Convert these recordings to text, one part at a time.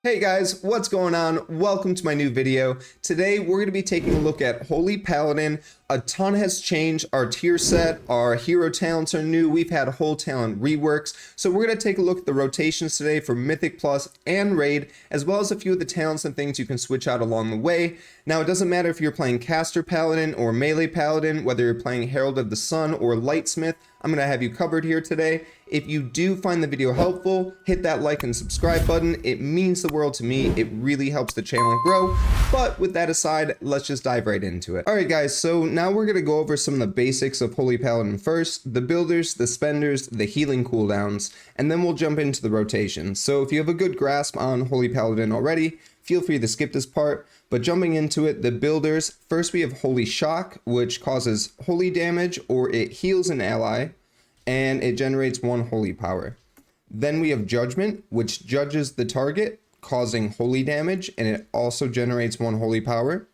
Hey guys, what's going on? Welcome to my new video. Today we're going to be taking a look at Holy Paladin. A ton has changed. Our tier set, our hero talents are new. We've had whole talent reworks. So we're going to take a look at the rotations today for Mythic Plus and Raid, as well as a few of the talents and things you can switch out along the way. Now it doesn't matter if you're playing Caster Paladin or Melee Paladin, whether you're playing Herald of the Sun or Lightsmith, I'm going to have you covered here today. If you do find the video helpful, hit that like and subscribe button. It means the world to me. It really helps the channel grow. But with that aside, let's just dive right into it. All right, guys, so now we're going to go over some of the basics of Holy Paladin first, the builders, the spenders, the healing cooldowns, and then we'll jump into the rotations. So if you have a good grasp on Holy Paladin already, feel free to skip this part. But jumping into it, the builders, first we have Holy Shock, which causes holy damage or it heals an ally, and it generates 1 holy power. Then we have Judgment, which judges the target, causing holy damage, and it also generates 1 holy power.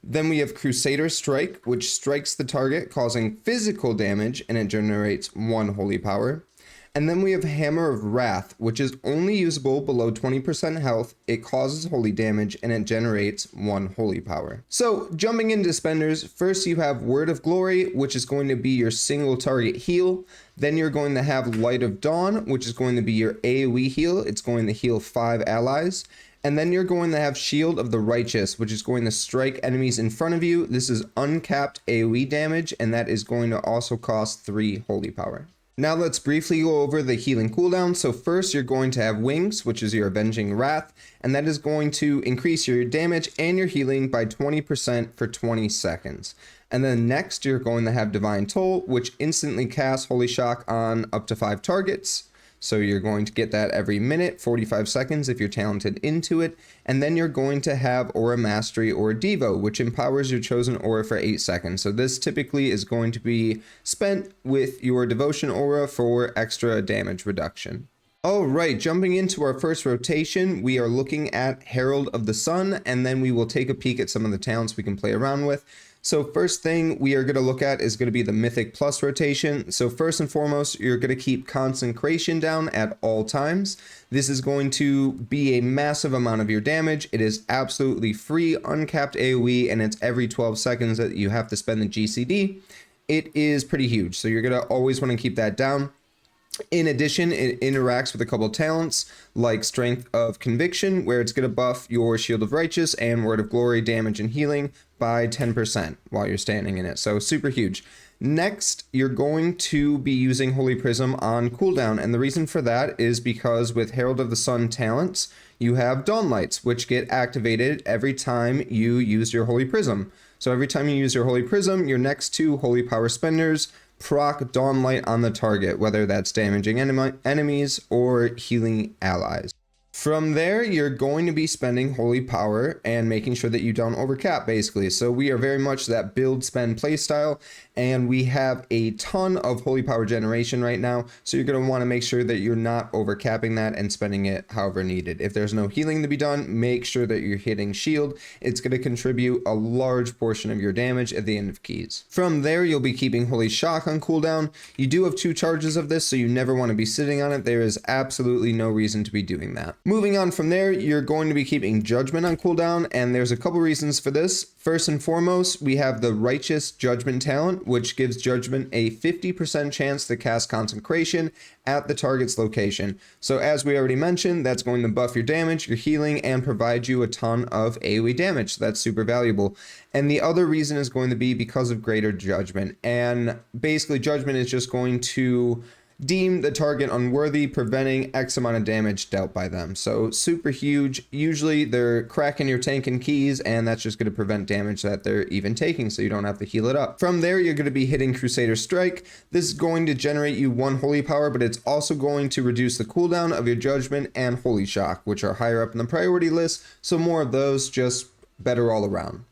Then we have Crusader Strike, which strikes the target, causing physical damage, and it generates 1 holy power. And then we have Hammer of Wrath, which is only usable below 20% health. It causes holy damage and it generates 1 holy power. So jumping into spenders, first you have Word of Glory, which is going to be your single target heal. Then you're going to have Light of Dawn, which is going to be your AoE heal. It's going to heal 5 allies. And then you're going to have Shield of the Righteous, which is going to strike enemies in front of you. This is uncapped AoE damage, and that is going to also cost 3 holy power. Now let's briefly go over the healing cooldown. So first you're going to have Wings, which is your Avenging Wrath, and that is going to increase your damage and your healing by 20% for 20 seconds. And then next you're going to have Divine Toll, which instantly casts Holy Shock on up to 5 targets. So you're going to get that every minute, 45 seconds if you're talented into it. And then you're going to have Aura Mastery or Devo, which empowers your chosen aura for 8 seconds. So this typically is going to be spent with your Devotion aura for extra damage reduction. All right, jumping into our first rotation, we are looking at Herald of the Sun, and then we will take a peek at some of the talents we can play around with. So first thing we are going to look at is going to be the Mythic Plus rotation. So first and foremost, you're going to keep Consecration down at all times. This is going to be a massive amount of your damage. It is absolutely free, uncapped AoE, and it's every 12 seconds that you have to spend the GCD. It is pretty huge, so you're going to always want to keep that down. In addition, it interacts with a couple of talents like Strength of Conviction, where it's going to buff your Shield of Righteous and Word of Glory damage and healing by 10% while you're standing in it. So super huge. Next, you're going to be using Holy Prism on cooldown, and the reason for that is because with Herald of the Sun talents, you have Dawn Lights, which get activated every time you use your Holy Prism. So every time you use your Holy Prism, your next 2 Holy Power spenders proc Dawn Light on the target, whether that's damaging enemies or healing allies. From there, you're going to be spending holy power and making sure that you don't overcap, basically. So we are very much that build spend playstyle, and we have a ton of holy power generation right now. So you're going to want to make sure that you're not overcapping that and spending it however needed. If there's no healing to be done, make sure that you're hitting shield. It's going to contribute a large portion of your damage at the end of keys. From there, you'll be keeping Holy Shock on cooldown. You do have 2 charges of this, so you never want to be sitting on it. There is absolutely no reason to be doing that. Moving on from there, you're going to be keeping Judgment on cooldown, and there's a couple reasons for this. First and foremost, we have the Righteous Judgment talent, which gives Judgment a 50% chance to cast Consecration at the target's location. So as we already mentioned, that's going to buff your damage, your healing, and provide you a ton of AoE damage. So that's super valuable. And the other reason is going to be because of Greater Judgment. And basically, Judgment is just going to deem the target unworthy, preventing X amount of damage dealt by them. So super huge. Usually they're cracking your tank and keys, and that's just going to prevent damage that they're even taking, so you don't have to heal it up. From there, you're going to be hitting Crusader Strike. This is going to generate you 1 holy power, but it's also going to reduce the cooldown of your Judgment and Holy Shock, which are higher up in the priority list. So more of those, just better all around.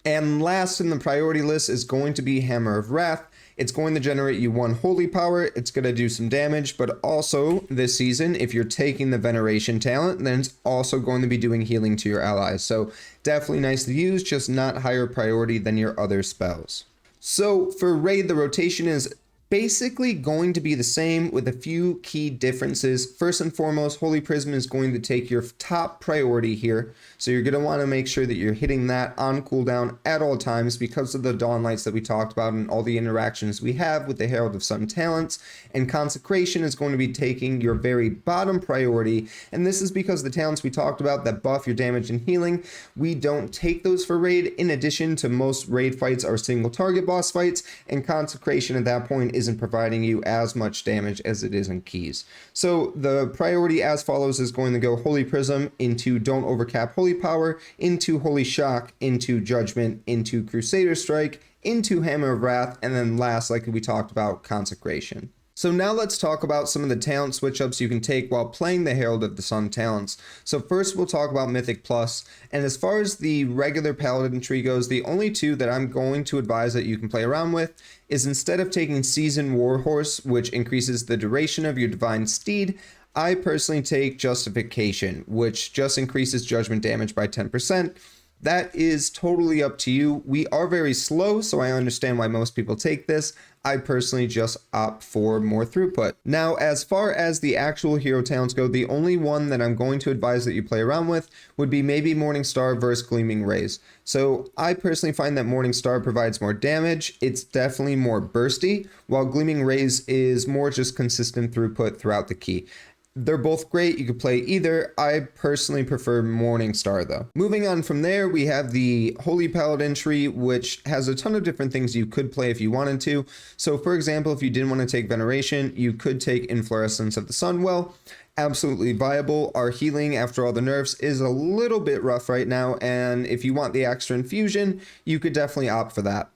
And last in the priority list is going to be Hammer of Wrath. It's going to generate you 1 holy power. It's going to do some damage, but also this season, if you're taking the Veneration talent, then it's also going to be doing healing to your allies. So definitely nice to use, just not higher priority than your other spells. So for Raid, the rotation is basically going to be the same with a few key differences. First and foremost, Holy Prism is going to take your top priority here. So you're going to want to make sure that you're hitting that on cooldown at all times because of the Dawn Lights that we talked about and all the interactions we have with the Herald of Sun talents. And Consecration is going to be taking your very bottom priority. And this is because the talents we talked about that buff your damage and healing, we don't take those for raid. In addition to most raid fights are single target boss fights, and Consecration at that point isn't providing you as much damage as it is in keys. So the priority as follows is going to go Holy Prism into Don't Overcap Holy Power, into Holy Shock, into Judgment, into Crusader Strike, into Hammer of Wrath, and then last, like we talked about, Consecration. So now let's talk about some of the talent switch ups you can take while playing the Herald of the Sun talents. So first we'll talk about Mythic Plus, and as far as the regular Paladin tree goes, the only two that I'm going to advise that you can play around with is instead of taking Seasoned Warhorse, which increases the duration of your Divine Steed, I personally take Justification, which just increases judgment damage by 10%. That is totally up to you. We are very slow, so I understand why most people take this. I personally just opt for more throughput. Now, as far as the actual hero talents go, the only one that I'm going to advise that you play around with would be maybe Morningstar versus Gleaming Rays. So I personally find that Morningstar provides more damage. It's definitely more bursty, while Gleaming Rays is more just consistent throughput throughout the key. They're both great. You could play either. I personally prefer Morningstar though. Moving on from there, we have the Holy Paladin tree, which has a ton of different things you could play if you wanted to. So for example, if you didn't want to take Veneration, you could take Inflorescence of the Sunwell. Absolutely viable. Our healing after all the nerfs is a little bit rough right now, and if you want the extra infusion, you could definitely opt for that.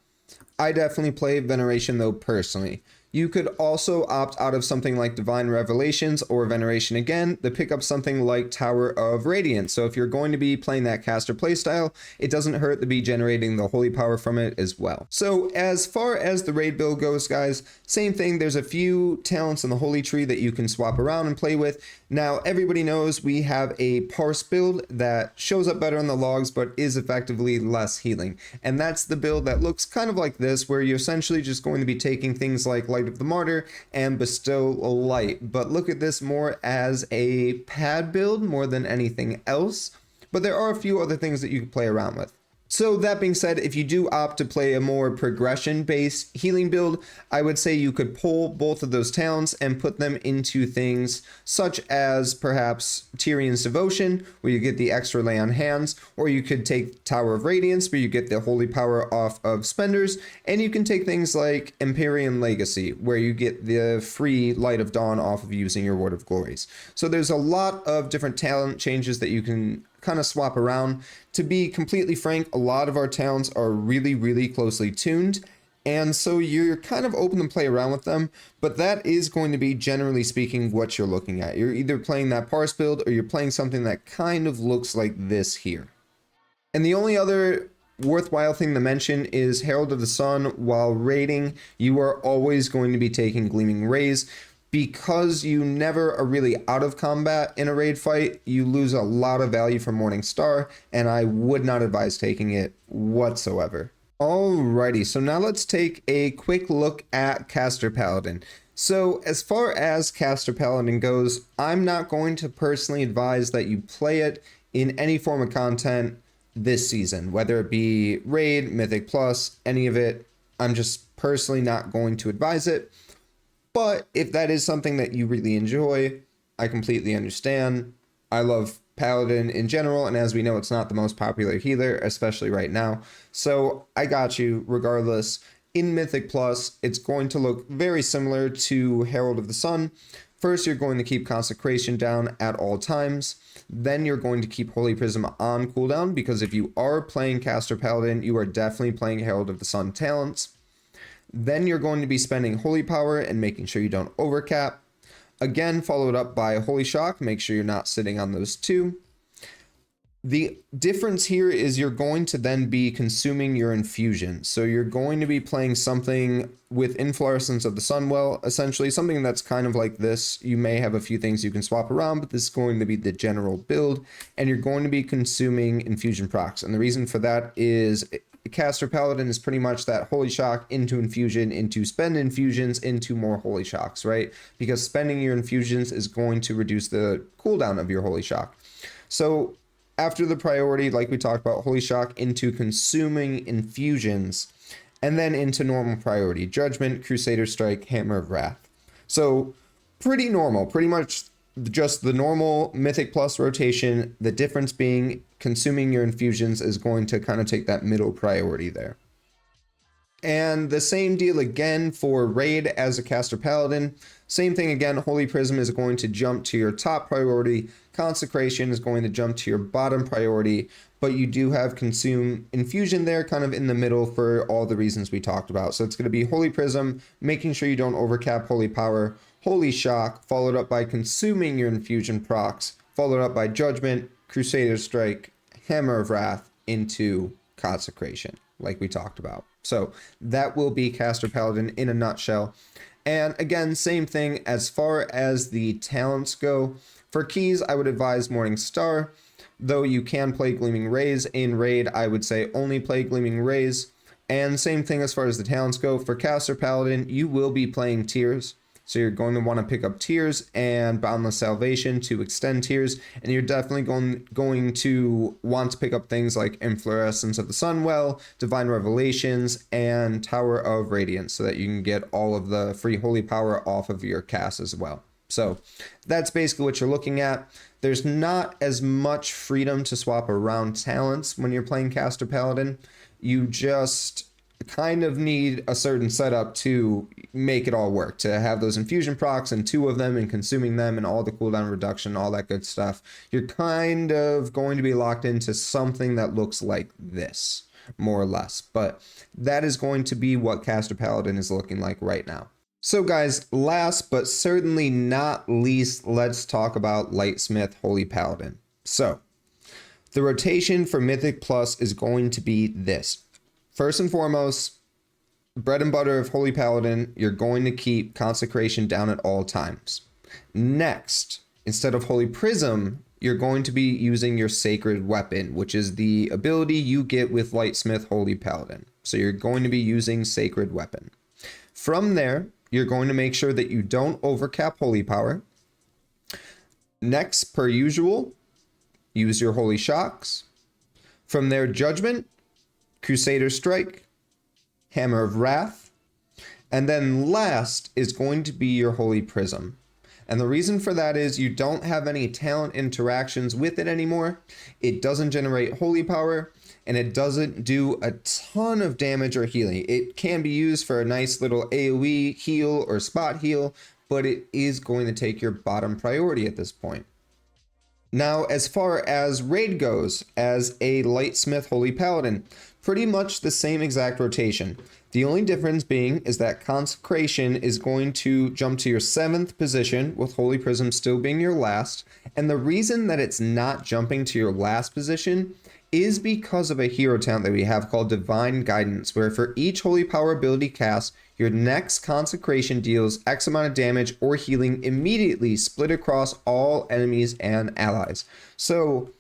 I definitely play Veneration though personally. You could also opt out of something like Divine Revelations or Veneration again to pick up something like Tower of Radiance. So if you're going to be playing that caster playstyle, it doesn't hurt to be generating the holy power from it as well. So as far as the raid build goes, guys, same thing. There's a few talents in the holy tree that you can swap around and play with. Now, everybody knows we have a parse build that shows up better in the logs, but is effectively less healing. And that's the build that looks kind of like this, where you're essentially just going to be taking things like Light of the Martyr and Bestow Light. But look at this more as a pad build more than anything else. But there are a few other things that you can play around with. So that being said, if you do opt to play a more progression-based healing build, I would say you could pull both of those talents and put them into things such as perhaps Tyrion's Devotion, where you get the extra lay on hands, or you could take Tower of Radiance, where you get the holy power off of spenders, and you can take things like Empyrean Legacy, where you get the free Light of Dawn off of using your Word of Glories. So there's a lot of different talent changes that you can kind of swap around. To be completely frank, a lot of our talents are really closely tuned, and so you're kind of open to play around with them, but that is going to be, generally speaking, what you're looking at. You're either playing that parse build or you're playing something that kind of looks like this here. And the only other worthwhile thing to mention is Herald of the Sun. While raiding, you are always going to be taking Gleaming Rays. Because you never are really out of combat in a raid fight, you lose a lot of value from Morningstar, and I would not advise taking it whatsoever. Alrighty, so now let's take a quick look at Caster Paladin. So as far as Caster Paladin goes, I'm not going to personally advise that you play it in any form of content this season, whether it be raid, Mythic Plus, any of it. I'm just personally not going to advise it. But if that is something that you really enjoy, I completely understand. I love Paladin in general, and as we know, it's not the most popular healer, especially right now. So I got you regardless. In Mythic Plus, it's going to look very similar to Herald of the Sun. First, you're going to keep Consecration down at all times. Then you're going to keep Holy Prism on cooldown, because if you are playing Caster Paladin, you are definitely playing Herald of the Sun talents. Then you're going to be spending Holy Power and making sure you don't overcap. Again, followed up by Holy Shock. Make sure you're not sitting on those two. The difference here is you're going to then be consuming your infusion. So you're going to be playing something with Inflorescence of the Sunwell, essentially something that's kind of like this. You may have a few things you can swap around, but this is going to be the general build, and you're going to be consuming infusion procs. And the reason for that is Caster Paladin is pretty much that Holy Shock into infusion, into spend infusions, into more Holy Shocks, right? Because spending your infusions is going to reduce the cooldown of your Holy Shock. So after the priority, like we talked about, Holy Shock into consuming infusions, and then into normal priority, Judgment, Crusader Strike, Hammer of Wrath. So pretty normal, pretty much just the normal Mythic Plus rotation. The difference being consuming your infusions is going to kind of take that middle priority there. And the same deal again for Raid as a Caster Paladin. Same thing again, Holy Prism is going to jump to your top priority, Consecration is going to jump to your bottom priority, but you do have Consume Infusion there kind of in the middle for all the reasons we talked about. So it's going to be Holy Prism, making sure you don't overcap Holy Power, Holy Shock, followed up by consuming your infusion procs, followed up by Judgment, Crusader Strike, Hammer of Wrath into Consecration, like we talked about. So that will be Caster Paladin in a nutshell. And again, same thing as far as the talents go. For keys, I would advise Morning Star, though you can play Gleaming Rays. In Raid, I would say only play Gleaming Rays. And same thing as far as the talents go. For Caster Paladin, you will be playing Tears. So you're going to want to pick up Tears and Boundless Salvation to extend Tears. And you're definitely going to want to pick up things like Inflorescence of the Sunwell, Divine Revelations, and Tower of Radiance so that you can get all of the free holy power off of your cast as well. So that's basically what you're looking at. There's not as much freedom to swap around talents when you're playing Caster Paladin. You just kind of need a certain setup to make it all work, to have those infusion procs and 2 of them and consuming them and all the cooldown reduction, all that good stuff. You're kind of going to be locked into something that looks like this, more or less. But that is going to be what Caster Paladin is looking like right now. So guys, last but certainly not least, let's talk about Lightsmith Holy Paladin. So the rotation for Mythic Plus is going to be this. First and foremost, bread and butter of Holy Paladin, you're going to keep Consecration down at all times. Next, instead of Holy Prism, you're going to be using your Sacred Weapon, which is the ability you get with Lightsmith Holy Paladin. So you're going to be using Sacred Weapon. From there, you're going to make sure that you don't overcap Holy Power. Next, per usual, use your Holy Shocks. From there, Judgment, Crusader Strike, Hammer of Wrath, and then last is going to be your Holy Prism. And the reason for that is you don't have any talent interactions with it anymore. It doesn't generate holy power, and it doesn't do a ton of damage or healing. It can be used for a nice little AoE heal or spot heal, but it is going to take your bottom priority at this point. Now, as far as raid goes, as a Lightsmith Holy Paladin, pretty much the same exact rotation. The only difference being is that Consecration is going to jump to your 7th position, with Holy Prism still being your last. And the reason that it's not jumping to your last position is because of a hero talent that we have called Divine Guidance, where for each Holy Power ability cast, your next Consecration deals X amount of damage or healing immediately, split across all enemies and allies. So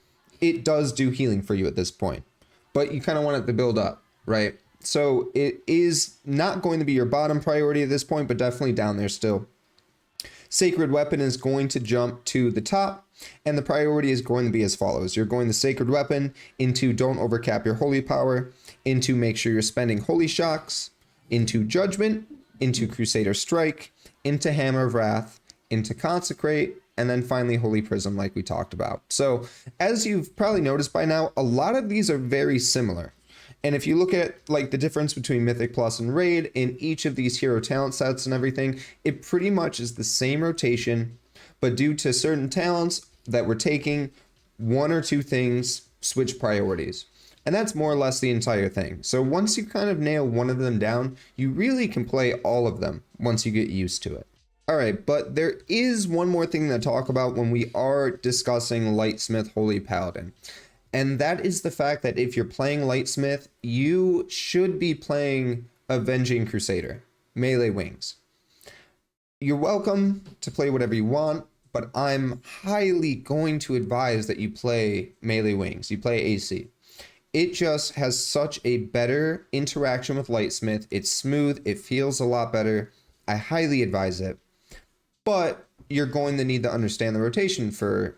it does do healing for you at this point, but you kind of want it to build up, right? So it is not going to be your bottom priority at this point, but definitely down there still. Sacred Weapon is going to jump to the top, and the priority is going to be as follows. You're going the Sacred Weapon into don't overcap your holy power, into make sure you're spending holy shocks, into Judgment, into Crusader Strike, into Hammer of Wrath, into Consecrate, and then finally Holy Prism like we talked about. So as you've probably noticed by now, a lot of these are very similar. And if you look at like the difference between Mythic Plus and Raid in each of these hero talent sets and everything, it pretty much is the same rotation, but due to certain talents that we're taking, 1 or 2 things switch priorities. And that's more or less the entire thing. So once you kind of nail one of them down, you really can play all of them once you get used to it. All right, but there is one more thing to talk about when we are discussing Lightsmith Holy Paladin. And that is the fact that if you're playing Lightsmith, you should be playing Avenging Crusader, Melee Wings. You're welcome to play whatever you want, but I'm highly going to advise that you play Melee Wings. You play AC. It just has such a better interaction with Lightsmith. It's smooth, it feels a lot better. I highly advise it. But you're going to need to understand the rotation for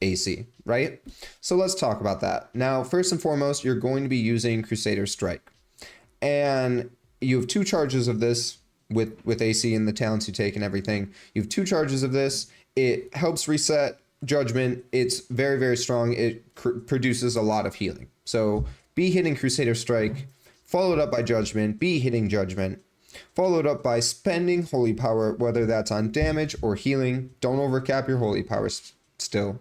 AC, right? So let's talk about that. Now, first and foremost, you're going to be using Crusader Strike. And you have 2 charges of this with AC and the talents you take and everything. You have 2 charges of this. It helps reset Judgment. It's very, very strong. It produces a lot of healing. So be hitting Crusader Strike, followed up by Judgment, be hitting Judgment, followed up by spending Holy Power, whether that's on damage or healing. Don't overcap your Holy Power still.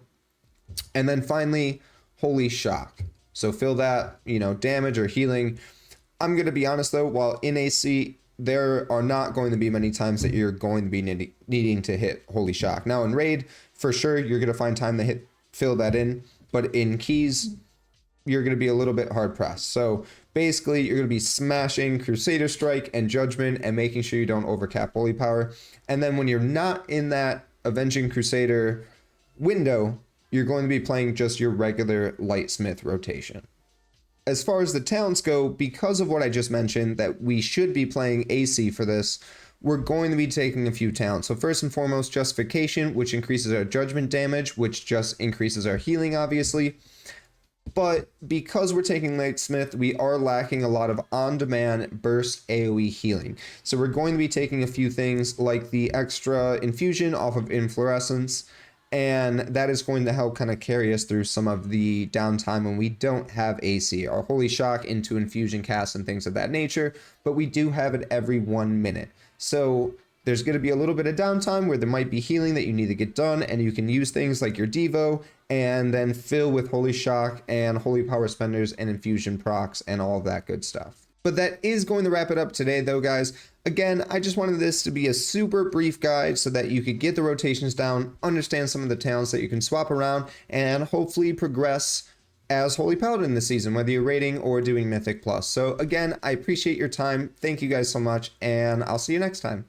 And then finally, Holy Shock. So fill that, damage or healing. I'm going to be honest though, while in AC, there are not going to be many times that you're going to be needing to hit Holy Shock. Now in Raid, for sure, you're going to find time to fill that in. But in Keys, you're going to be a little bit hard pressed. So basically, you're going to be smashing Crusader Strike and Judgment and making sure you don't overcap Holy Power. And then when you're not in that Avenging Crusader window, you're going to be playing just your regular Lightsmith rotation. As far as the talents go, because of what I just mentioned, that we should be playing AC for this, we're going to be taking a few talents. So first and foremost, Justification, which increases our Judgment damage, which just increases our healing, obviously. But because we're taking Lightsmith, we are lacking a lot of on-demand burst AoE healing. So we're going to be taking a few things like the extra infusion off of Inflorescence, and that is going to help kind of carry us through some of the downtime when we don't have AC. Our Holy Shock into infusion casts and things of that nature, but we do have it every 1 minute. So there's going to be a little bit of downtime where there might be healing that you need to get done, and you can use things like your Devo and then fill with Holy Shock and Holy Power Spenders and Infusion procs and all of that good stuff. But that is going to wrap it up today though, guys. Again, I just wanted this to be a super brief guide so that you could get the rotations down, understand some of the talents that you can swap around, and hopefully progress as Holy Paladin this season, whether you're raiding or doing Mythic Plus. So again, I appreciate your time. Thank you guys so much, and I'll see you next time.